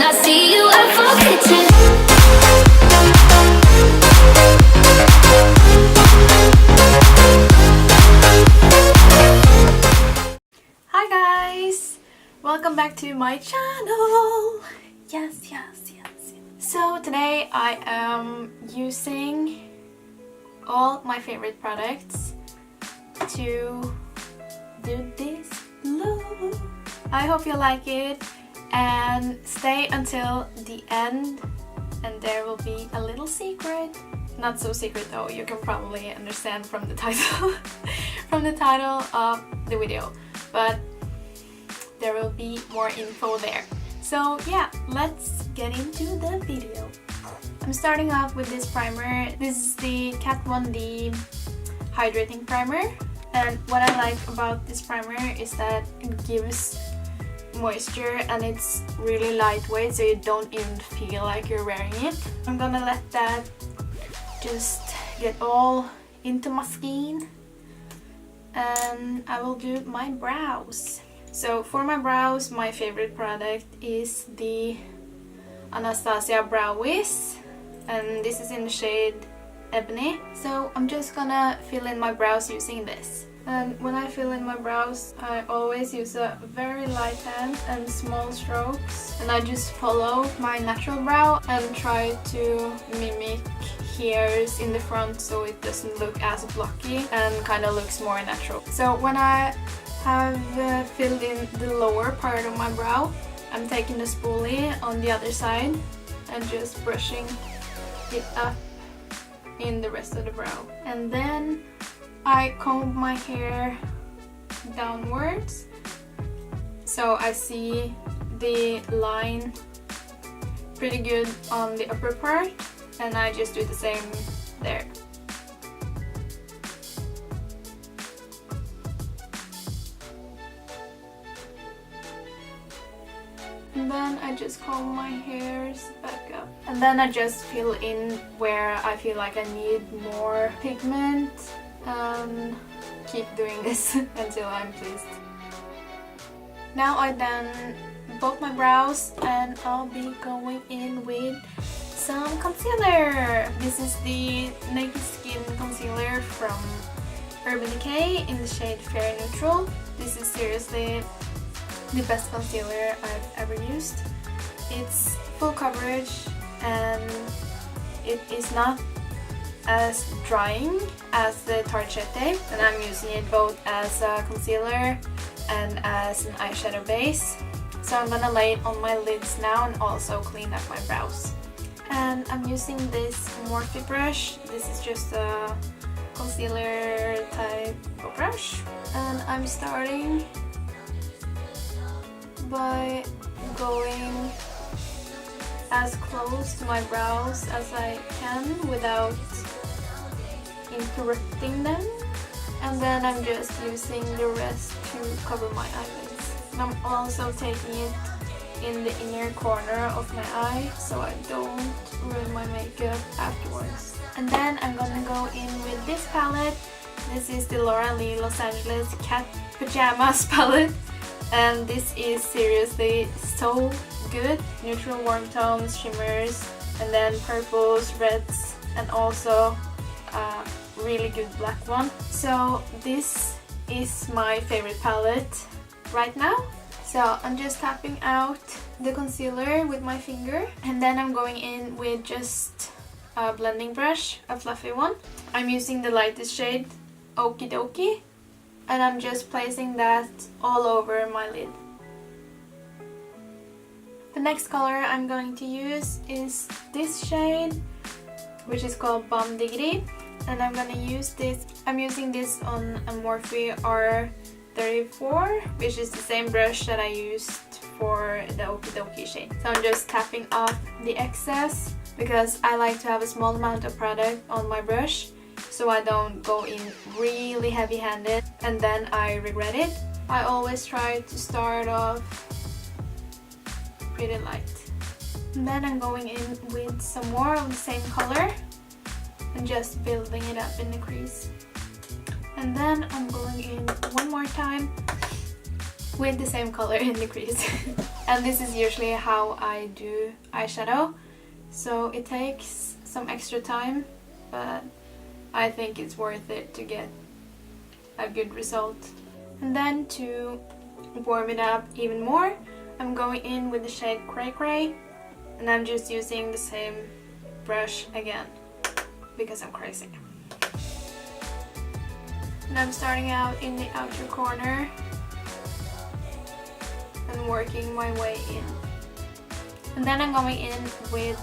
I see you, I forget it. Hi guys! Welcome back to my channel! Yes. So today I am using all my favorite products to do this look. I hope you like it and stay until the end, and there will be a little secret. Not so secret though, you can probably understand from the title of the video, but there will be more info there. So yeah, let's get into the video. I'm starting off with this primer. This is the Kat Von D Hydrating Primer, and what I like about this primer is that it gives moisture and it's really lightweight, so you don't even feel like you're wearing it. I'm gonna let that just get all into my skin, and I will do my brows. So for my brows, my favorite product is the Anastasia Brow Wiz, and this is in the shade Ebony. So I'm just gonna fill in my brows using this. And when I fill in my brows, I always use a very light hand and small strokes, and I just follow my natural brow and try to mimic hairs in the front so it doesn't look as blocky and kind of looks more natural. So when I have filled in the lower part of my brow, I'm taking the spoolie on the other side and just brushing it up in the rest of the brow. And then I comb my hair downwards so I see the line pretty good on the upper part, and I just do the same there. And then I just comb my hairs back up. And then I just fill in where I feel like I need more pigment, and keep doing this until I'm pleased. Now I've done both my brows, and I'll be going in with some concealer. This is the Naked Skin Concealer from Urban Decay in the shade Fair Neutral. This is seriously the best concealer I've ever used. It's full coverage and it is not as drying as the Tarte, and I'm using it both as a concealer and as an eyeshadow base. So I'm gonna lay it on my lids now and also clean up my brows. And I'm using this Morphe brush. This is just a concealer type of brush, and I'm starting by going as close to my brows as I can without interrupting them, and then I'm just using the rest to cover my eyelids. And I'm also taking it in the inner corner of my eye so I don't ruin my makeup afterwards. And then I'm gonna go in with this palette. This is the Laura Lee Los Angeles Cat Pajamas palette, and this is seriously so good. Neutral warm tones, shimmers, and then purples, reds, and also a really good black one. So this is my favorite palette right now. So I'm just tapping out the concealer with my finger, and then I'm going in with just a blending brush, a fluffy one. I'm using the lightest shade, Okie Dokie, and I'm just placing that all over my lid. The next color I'm going to use is this shade, which is called Bomb Diggity, and I'm gonna use this. I'm using this on a Morphe R34, which is the same brush that I used for the Okie Dokie shade. So I'm just tapping off the excess because I like to have a small amount of product on my brush so I don't go in really heavy-handed and then I regret it. I always try to start off pretty light. And then I'm going in with some more of the same color and just building it up in the crease. And then I'm going in one more time with the same color in the crease. And this is usually how I do eyeshadow, so it takes some extra time, but I think it's worth it to get a good result. And then to warm it up even more, I'm going in with the shade Cray Cray, and I'm just using the same brush again because I'm crazy. And I'm starting out in the outer corner and working my way in. And then I'm going in with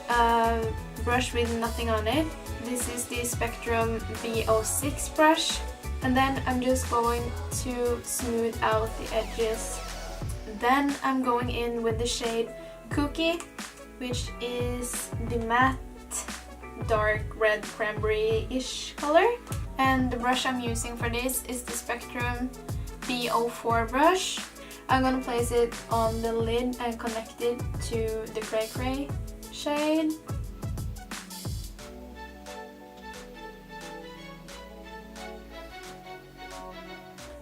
a brush with nothing on it. This is the Spectrum V06 brush. And then I'm just going to smooth out the edges. Then I'm going in with the shade Cookie, which is the matte dark red cranberry-ish color. And the brush I'm using for this is the Spectrum B04 brush. I'm gonna place it on the lid and connect it to the Cray Cray shade.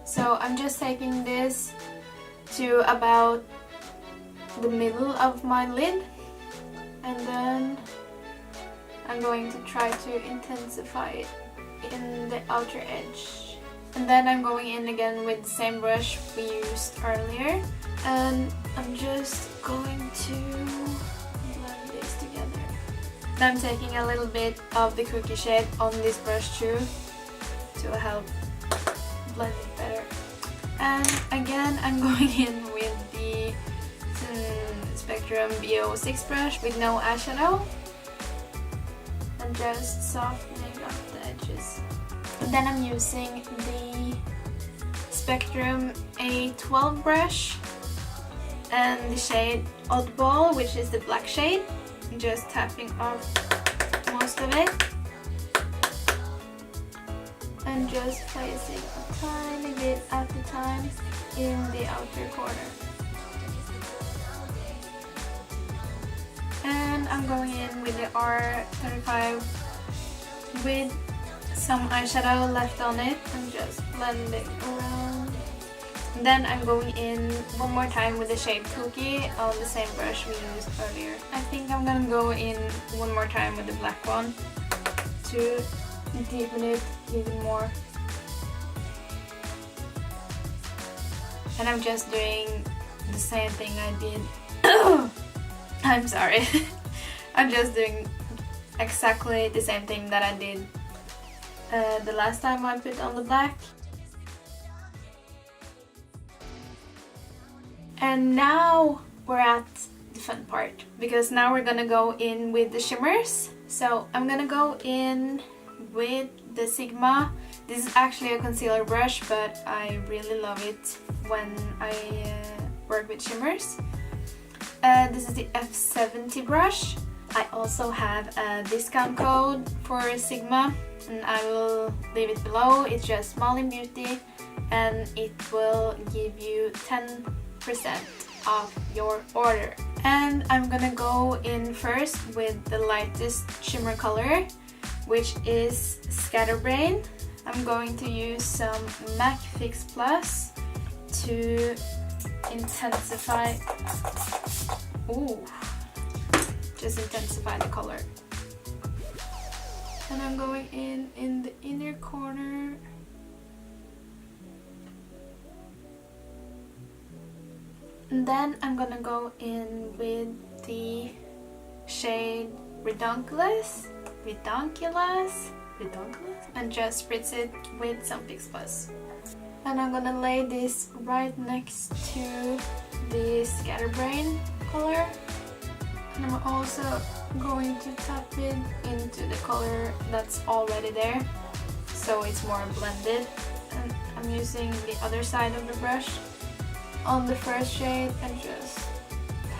So I'm just taking this to about the middle of my lid, and then I'm going to try to intensify it in the outer edge. And then I'm going in again with the same brush we used earlier, and I'm just going to blend this together. And I'm taking a little bit of the Cookie shade on this brush too to help blend it better. And again I'm going in with the Spectrum B06 brush with no eyeshadow and just softening up the edges. And then I'm using the Spectrum A12 brush and the shade Oddball, which is the black shade. Just tapping off most of it and just placing a tiny bit at a time in the outer corner. And I'm going in with the R35 with some eyeshadow left on it and just blending around. And then I'm going in one more time with the shade Cookie on the same brush we used earlier. I think I'm gonna go in one more time with the black one to deepen it even more. And I'm just doing the same thing I did. I'm sorry. I'm just doing exactly the same thing that I did the last time I put on the black. And now we're at the fun part, because now we're gonna go in with the shimmers. So I'm gonna go in with the Sigma. This is actually a concealer brush, but I really love it when I work with shimmers. This is the F70 brush. I also have a discount code for Sigma, and I will leave it below. It's just malinbeauty, and it will give you 10% off your order. And I'm gonna go in first with the lightest shimmer color, which is Scatterbrain. I'm going to use some MAC Fix Plus to intensify, just intensify the color. And I'm going in the inner corner. And then I'm gonna go in with the shade Redonkulous, and just spritz it with some Fix Plus. And I'm gonna lay this right next to the Scatterbrain color. And I'm also going to tap it into the color that's already there, so it's more blended. And I'm using the other side of the brush on the first shade and just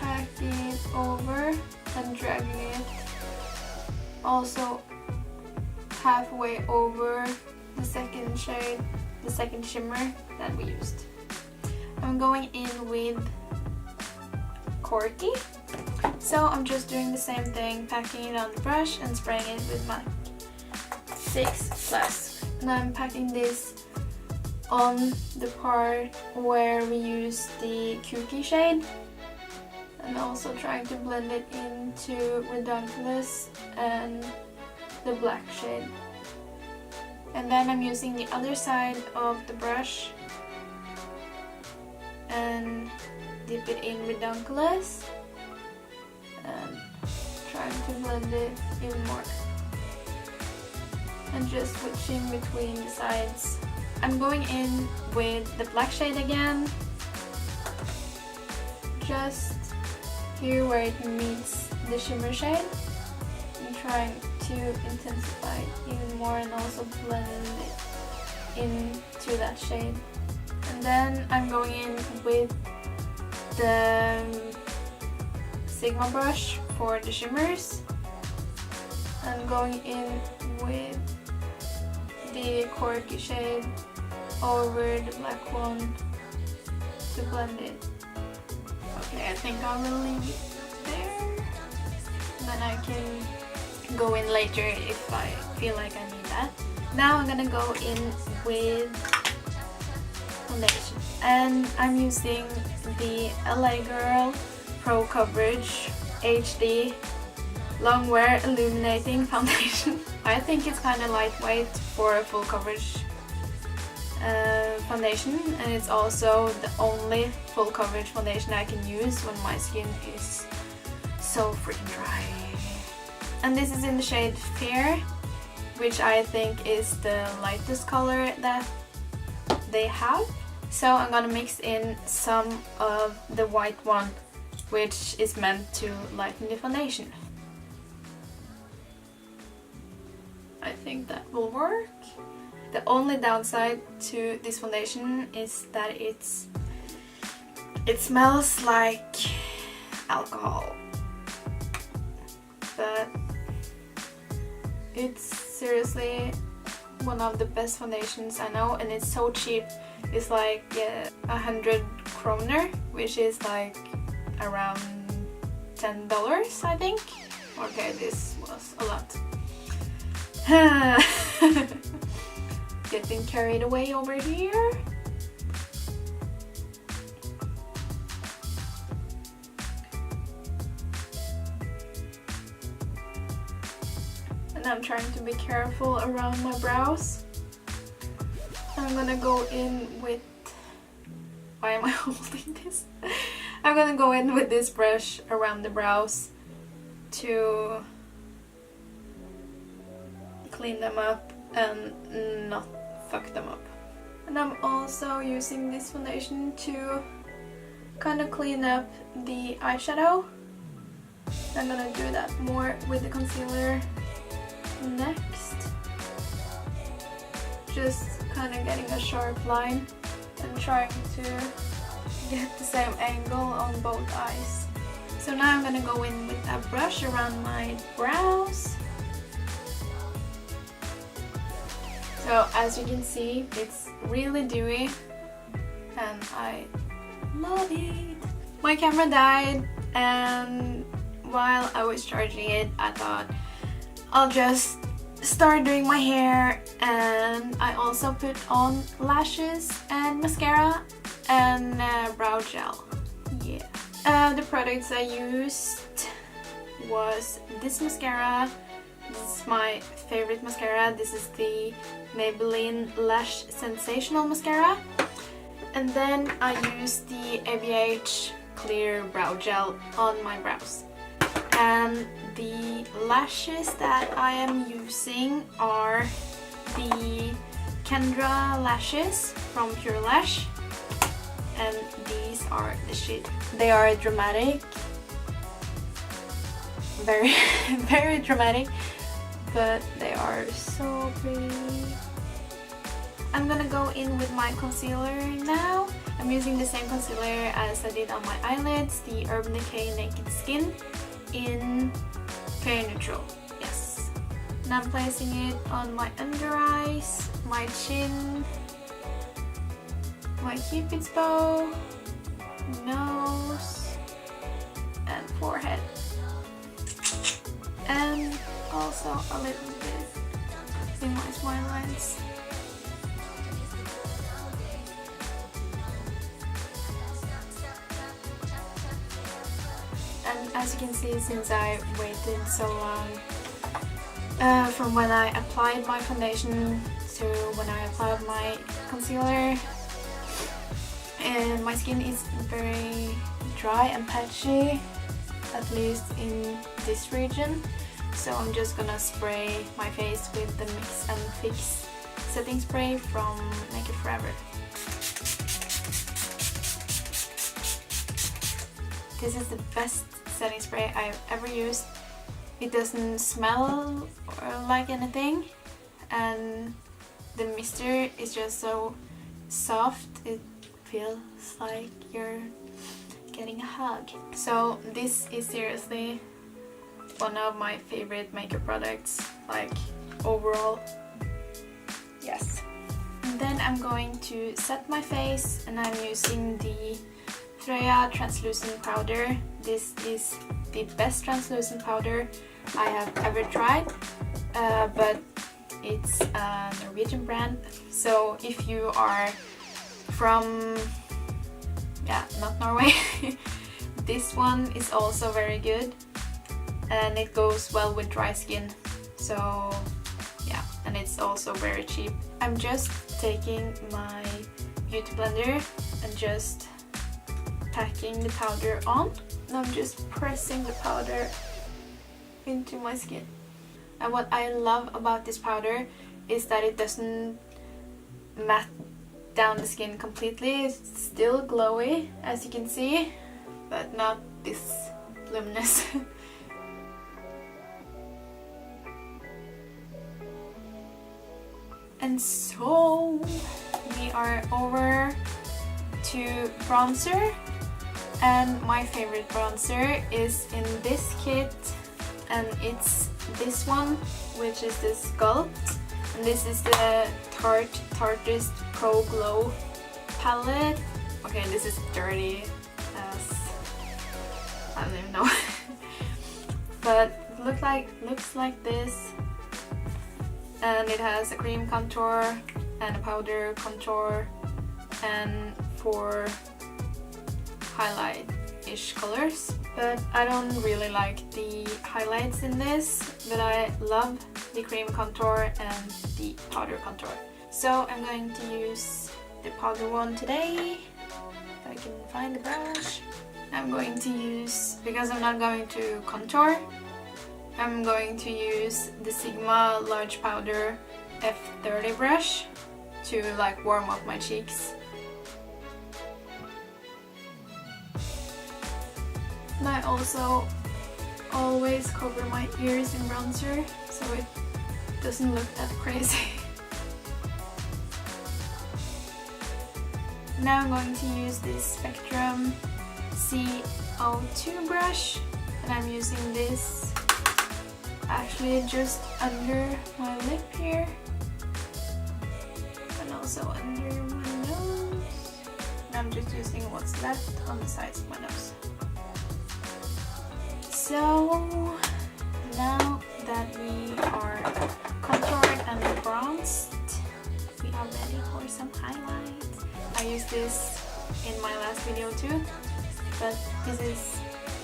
packing it over and dragging it also halfway over the second shade, the second shimmer that we used. I'm going in with Corky. So I'm just doing the same thing, packing it on the brush and spraying it with MAC Fix Plus. And I'm packing this on the part where we use the Cookie shade and also trying to blend it into Redunculous and the black shade. And then I'm using the other side of the brush and dip it in Redunculous and trying to blend it even more. And just switching between the sides. I'm going in with the black shade again, just here where it meets the shimmer shade. I'm trying to intensify it even more and also blend it into that shade. And then I'm going in with the Sigma brush for the shimmers. I'm going in with the Corky shade over the black one to blend it. Okay, I think I will leave it there. Then I can go in later if I feel like I need that. Now I'm gonna go in with foundation. And I'm using the LA Girl Pro Coverage HD Long Wear Illuminating Foundation. I think it's kind of lightweight for a full coverage foundation, and it's also the only full coverage foundation I can use when my skin is so freaking dry. And this is in the shade Fair, which I think is the lightest color that they have. So I'm gonna mix in some of the white one, which is meant to lighten the foundation. I think that will work. The only downside to this foundation is that it smells like alcohol. But it's seriously one of the best foundations I know, and it's so cheap. It's like 100 kroner, which is like around $10, I think. Okay, this was a lot. Getting carried away over here. And I'm trying to be careful around my brows. I'm gonna go in with... Why am I holding this? I'm gonna go in with this brush around the brows to clean them up and not fuck them up. And I'm also using this foundation to kind of clean up the eyeshadow. I'm gonna do that more with the concealer next. Just kind of getting a sharp line and trying to get the same angle on both eyes. So now I'm gonna go in with a brush around my brows. So as you can see, it's really dewy and I love it. My camera died, and while I was charging it, I thought I'll just start doing my hair, and I also put on lashes and mascara and brow gel. Yeah. The products I used was this mascara. This is my favorite mascara. This is the Maybelline Lash Sensational Mascara. And then I used the ABH Clear Brow Gel on my brows. And the lashes that I am using are the Kendra lashes from Pure Lash. And these are the shit. They are dramatic. Very, very dramatic. But they are so pretty. I'm gonna go in with my concealer now. I'm using the same concealer as I did on my eyelids, the Urban Decay Naked Skin in Fair Neutral. Yes. And I'm placing it on my under eyes, my chin, my cupid's bow, nose, and forehead. And also a little bit in my smile lines. as you can see, since I waited so long from when I applied my foundation to when I applied my concealer, and my skin is very dry and patchy, at least in this region. So I'm just gonna spray my face with the Mix and Fix setting spray from Make It Forever. This is the best setting spray I've ever used. It doesn't smell like anything, and the mister is just so soft. It feels like you're getting a hug. So this is seriously one of my favorite makeup products, like overall. Yes. And then I'm going to set my face, and I'm using the Frøya translucent powder. This is the best translucent powder I have ever tried, but it's a Norwegian brand. So if you are from, not Norway, this one is also very good, and it goes well with dry skin. So yeah, and it's also very cheap. I'm just taking my beauty blender and just packing the powder on, and I'm just pressing the powder into my skin. And what I love about this powder is that it doesn't matte down the skin completely. It's still glowy, as you can see, but not this luminous. And so we are over to bronzer, and my favorite bronzer is in this kit, and it's this one, which is the Sculpt, and this is the Tarteist Pro Glow palette. Okay, this is dirty as I don't even know. But looks like this, and it has a cream contour and a powder contour and 4 highlight-ish colors. But I don't really like the highlights in this, but I love the cream contour and the powder contour. So I'm going to use the powder one today, if I can find the brush. I'm going to use, because I'm not going to contour, I'm going to use the Sigma large powder F30 brush to like warm up my cheeks. And I also always cover my ears in bronzer so it doesn't look that crazy. Now I'm going to use this Spectrum CO2 brush, and I'm using this actually just under my lip here and also under my nose. And I'm just using what's left on the sides of my nose. So now that we are contoured and bronzed, we are ready for some highlights. I used this in my last video too, but this is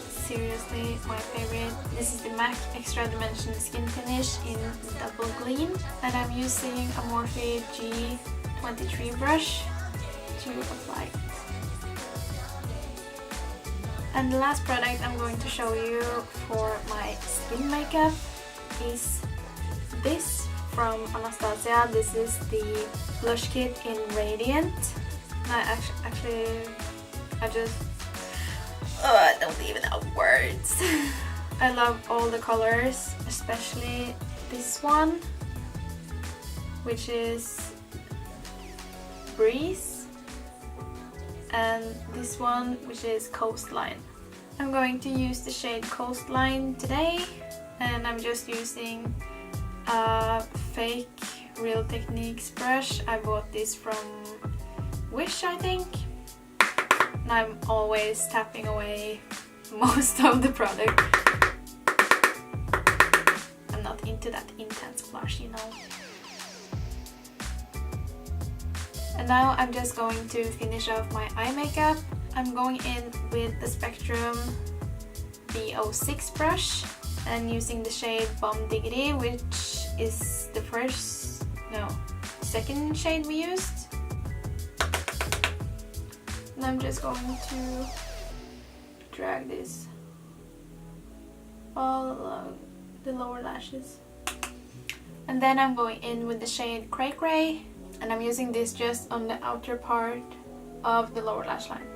seriously my favorite. This is the MAC Extra Dimension Skin Finish in Double Gleam, and I'm using a Morphe G23 brush to apply it. And the last product I'm going to show you for my skin makeup is this from Anastasia. This is the blush kit in Radiant. I don't even have words. I love all the colors, especially this one, which is Breeze, and this one, which is Coastline. I'm going to use the shade Coastline today, and I'm just using a fake Real Techniques brush. I bought this from Wish, I think. And I'm always tapping away most of the product. I'm not into that intense blush, you know. And now I'm just going to finish off my eye makeup. I'm going in with the Spectrum the 06 brush and using the shade Bomb Diggity, which is the second shade we used. And I'm just going to drag this all along the lower lashes. And then I'm going in with the shade Cray Cray, and I'm using this just on the outer part of the lower lash line.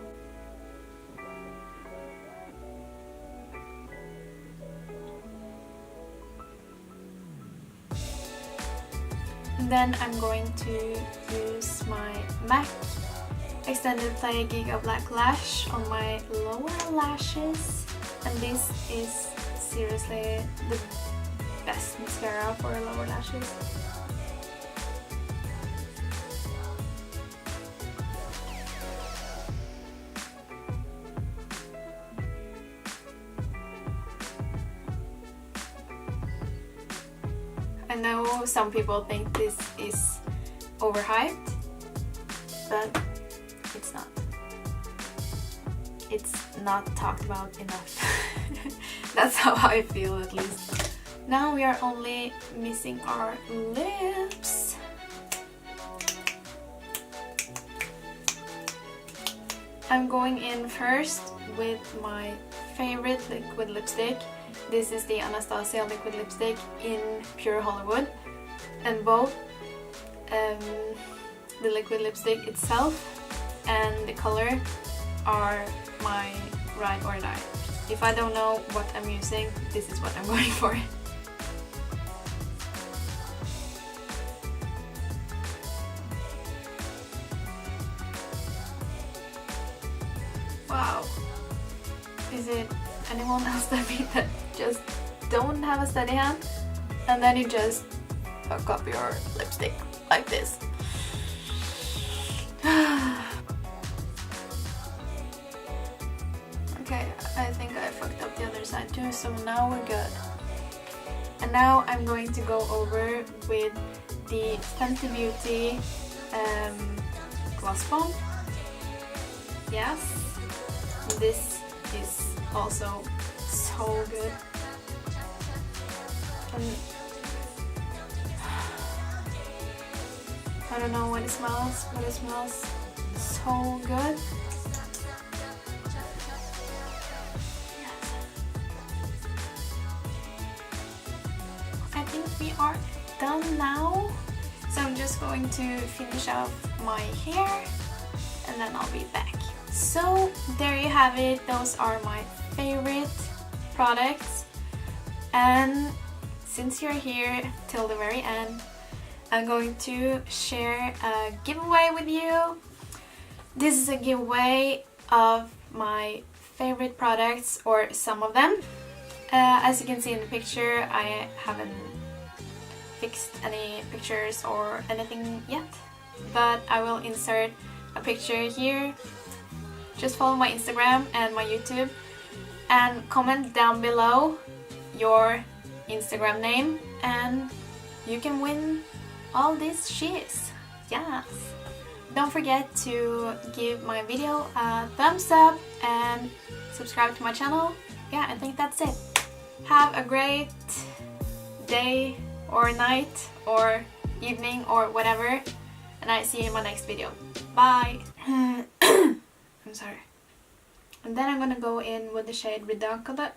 And then I'm going to use my MAC Extended Play GigaBlack Lash on my lower lashes. And this is seriously the best mascara for lower lashes. I know some people think this is overhyped, but it's not. It's not talked about enough. That's how I feel, at least. Now we are only missing our lips. I'm going in first with my favorite liquid lipstick. This is the Anastasia liquid lipstick in Pure Hollywood, and both the liquid lipstick itself and the color are my ride or die. If I don't know what I'm using, this is what I'm going for. Wow. Is it anyone else than me that just don't have a steady hand and then you just fuck up your lipstick like this? Okay, I think I fucked up the other side too, so now we're good. And now I'm going to go over with the Fenty Beauty Gloss Bomb. Yes, this is also so good. And I don't know what it smells, but it smells so good. I think we are done now. So I'm just going to finish off my hair and then I'll be back. So there you have it. Those are my favorite products. And since you're here till the very end, I'm going to share a giveaway with you. This is a giveaway of my favorite products, or some of them. As you can see in the picture, I haven't fixed any pictures or anything yet, but I will insert a picture here. Just follow my Instagram and my YouTube and comment down below your Instagram name and you can win all these sheets. Yes! Don't forget to give my video a thumbs up and subscribe to my channel. Yeah, I think that's it. Have a great day or night or evening or whatever, and I see you in my next video. Bye! I'm sorry. And then I'm gonna go in with the shade Reducula.